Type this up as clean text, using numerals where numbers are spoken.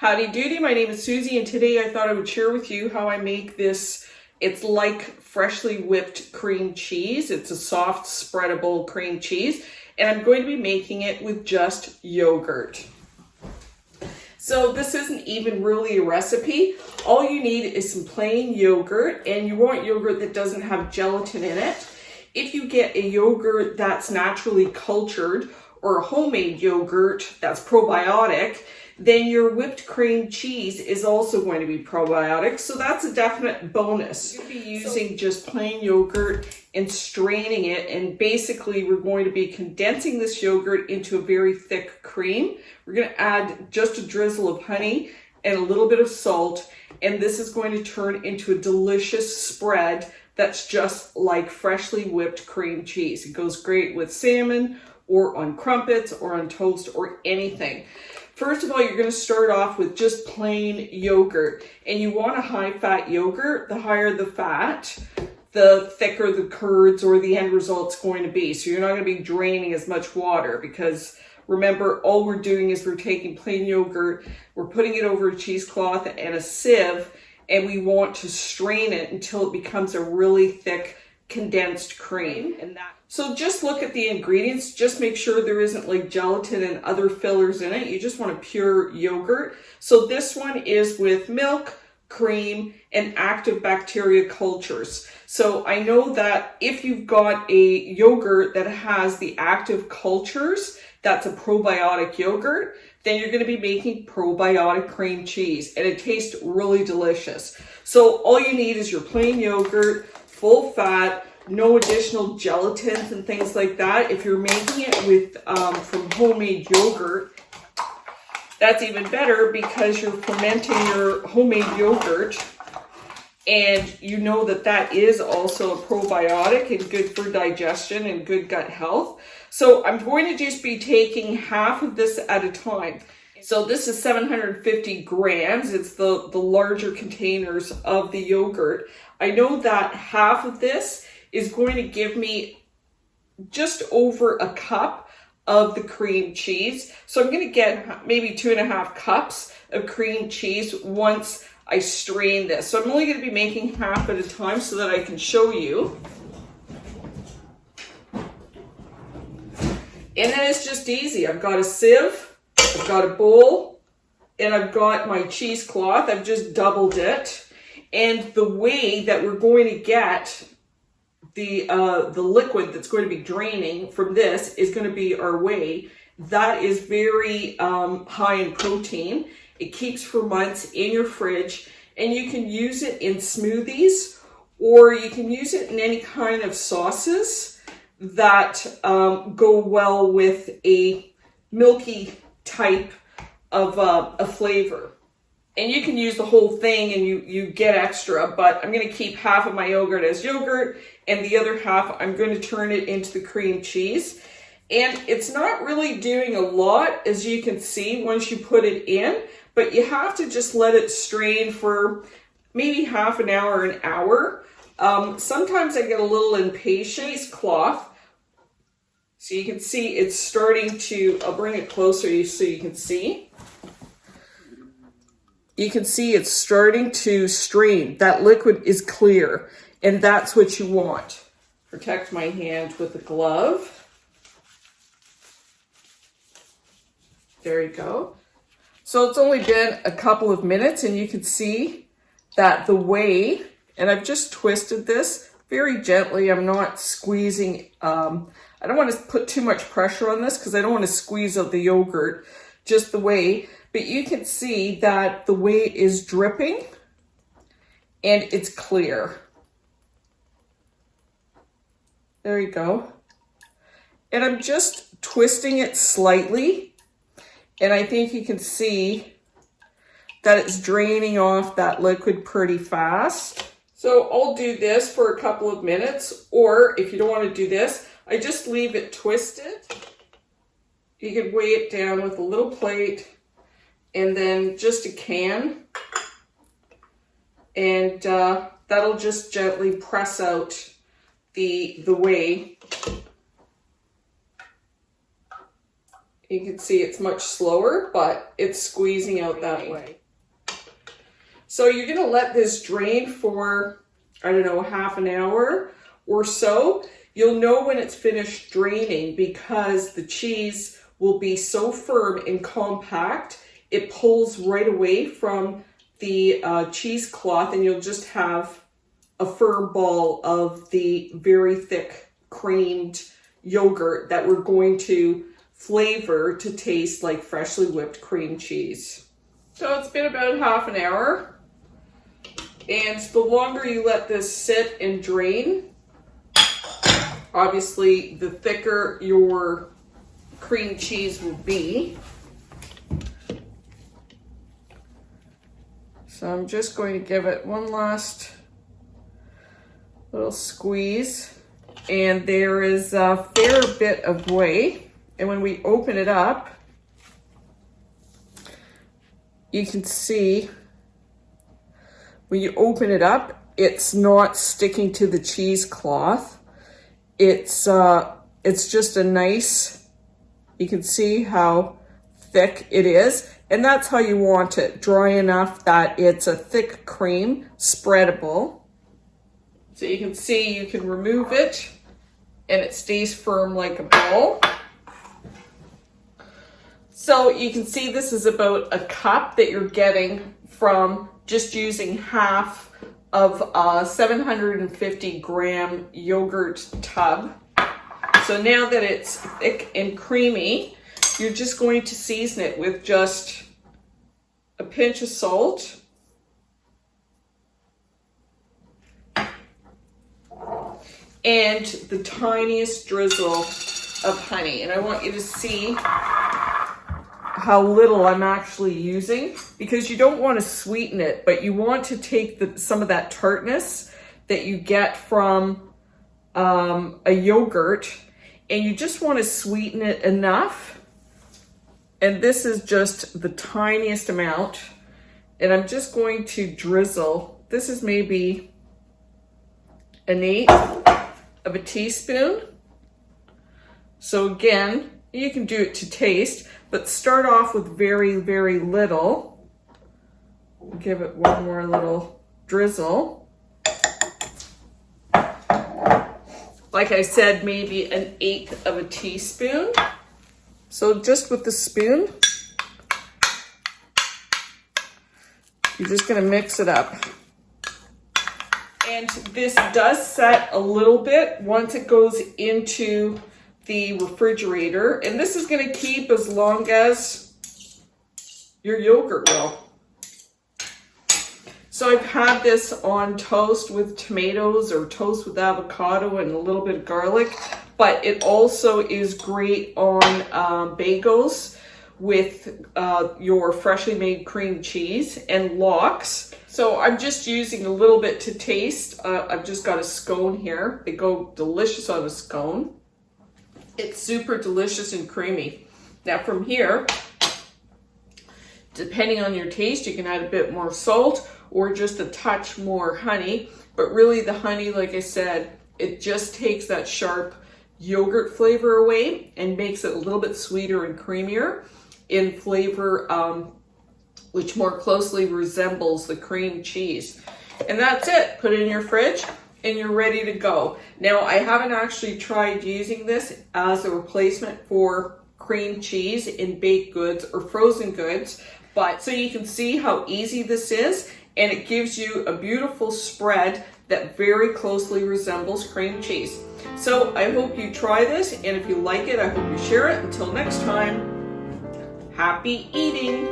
Howdy doody, my name is Susie, and today I thought I would share with you how I make this. It's like freshly whipped cream cheese. It's a soft spreadable cream cheese, and I'm going to be making it with just yogurt. So this isn't even really a recipe. All you need is some plain yogurt, and you want yogurt that doesn't have gelatin in it. If you get a yogurt that's naturally cultured or a homemade yogurt that's probiotic, then your whipped cream cheese is also going to be probiotic, so that's a definite bonus. You'll be using just plain yogurt and straining it, and basically we're going to be condensing this yogurt into a very thick cream. We're going to add just a drizzle of honey and a little bit of salt, and this is going to turn into a delicious spread that's just like freshly whipped cream cheese. It goes great with salmon or on crumpets or on toast or anything. First of all, you're going to start off with just plain yogurt, and you want a high-fat yogurt. The higher the fat, the thicker the curds or the end result's going to be. So you're not going to be draining as much water, because remember, all we're doing is we're taking plain yogurt, we're putting it over a cheesecloth and a sieve, and we want to strain it until it becomes a really thick condensed cream. So just look at the ingredients. Just make sure there isn't like gelatin and other fillers in it. You just want a pure yogurt. So this one is with milk, cream, and active bacteria cultures. So I know that if you've got a yogurt that has the active cultures, that's a probiotic yogurt, then you're going to be making probiotic cream cheese, and it tastes really delicious. So all you need is your plain yogurt, full fat, no additional gelatins and things like that. If you're making it with from homemade yogurt, that's even better, because you're fermenting your homemade yogurt, and you know that that is also a probiotic and good for digestion and good gut health. So I'm going to just be taking half of this at a time. So this is 750 grams. It's the larger containers of the yogurt. I know that half of this is going to give me just over a cup of the cream cheese. So I'm going to get maybe 2.5 cups of cream cheese once I strain this. So I'm only going to be making half at a time so that I can show you. And then it's just easy. I've got a sieve, I've got a bowl, and I've got my cheesecloth. I've just doubled it. And the way that we're going to get the liquid that's going to be draining from this is going to be our whey. That is very high in protein. It keeps for months in your fridge, and you can use it in smoothies, or you can use it in any kind of sauces that go well with a milky type of a flavor. And you can use the whole thing and you get extra, but I'm going to keep half of my yogurt as yogurt, and the other half I'm going to turn it into the cream cheese. And it's not really doing a lot, as you can see, once you put it in, but you have to just let it strain for maybe half an hour, an hour. Sometimes I get a little impatient. Cloth. So you can see it's starting to, I'll bring it closer so you can see. You can see it's starting to strain. That liquid is clear, and that's what you want. Protect my hand with a glove. There you go. So it's only been a couple of minutes, and you can see that the whey, and I've just twisted this very gently. I'm not squeezing. I don't want to put too much pressure on this because I don't want to squeeze out the yogurt, just the whey. But you can see that the whey is dripping and it's clear. There you go. And I'm just twisting it slightly, and I think you can see that it's draining off that liquid pretty fast. So I'll do this for a couple of minutes, or if you don't want to do this, I just leave it twisted. You can weigh it down with a little plate and then just a can, and that'll just gently press out the whey You can see it's much slower, but it's squeezing out that way. So you're gonna let this drain for, I don't know, half an hour or so. You'll know when it's finished draining because the cheese will be so firm and compact, it pulls right away from the cheesecloth, and you'll just have a firm ball of the very thick creamed yogurt that we're going to flavor to taste like freshly whipped cream cheese. So it's been about half an hour, and the longer you let this sit and drain, obviously the thicker your cream cheese will be. So I'm just going to give it one last little squeeze, and there is a fair bit of whey. And when we open it up, you can see when you open it up, it's not sticking to the cheesecloth. It's just a nice, you can see how thick it is. And that's how you want it, dry enough that it's a thick cream, spreadable. So you can see you can remove it and it stays firm like a ball. So you can see this is about a cup that you're getting from just using half of a 750 gram yogurt tub. So now that it's thick and creamy, you're just going to season it with just a pinch of salt, and the tiniest drizzle of honey. And I want you to see how little I'm actually using, because you don't want to sweeten it, but you want to take some of that tartness that you get from a yogurt, and you just want to sweeten it enough. And this is just the tiniest amount, and I'm just going to drizzle. This is maybe 1/8 of a teaspoon. So again, you can do it to taste, but start off with very, very little. Give it one more little drizzle. Like I said, maybe 1/8 of a teaspoon. So just with the spoon, you're just gonna mix it up. And this does set a little bit once it goes into the refrigerator, and this is going to keep as long as your yogurt will. So I've had this on toast with tomatoes or toast with avocado and a little bit of garlic, but it also is great on bagels with your freshly made cream cheese and lox. So I'm just using a little bit to taste. I've just got a scone here. They go delicious on a scone. It's super delicious and creamy. Now from here, depending on your taste, you can add a bit more salt or just a touch more honey. But really the honey, like I said, it just takes that sharp yogurt flavor away and makes it a little bit sweeter and creamier in flavor, which more closely resembles the cream cheese. And that's it. Put it in your fridge and you're ready to go. Now, I haven't actually tried using this as a replacement for cream cheese in baked goods or frozen goods, but so you can see how easy this is, and it gives you a beautiful spread that very closely resembles cream cheese. So I hope you try this, and if you like it, I hope you share it. Until next time, happy eating.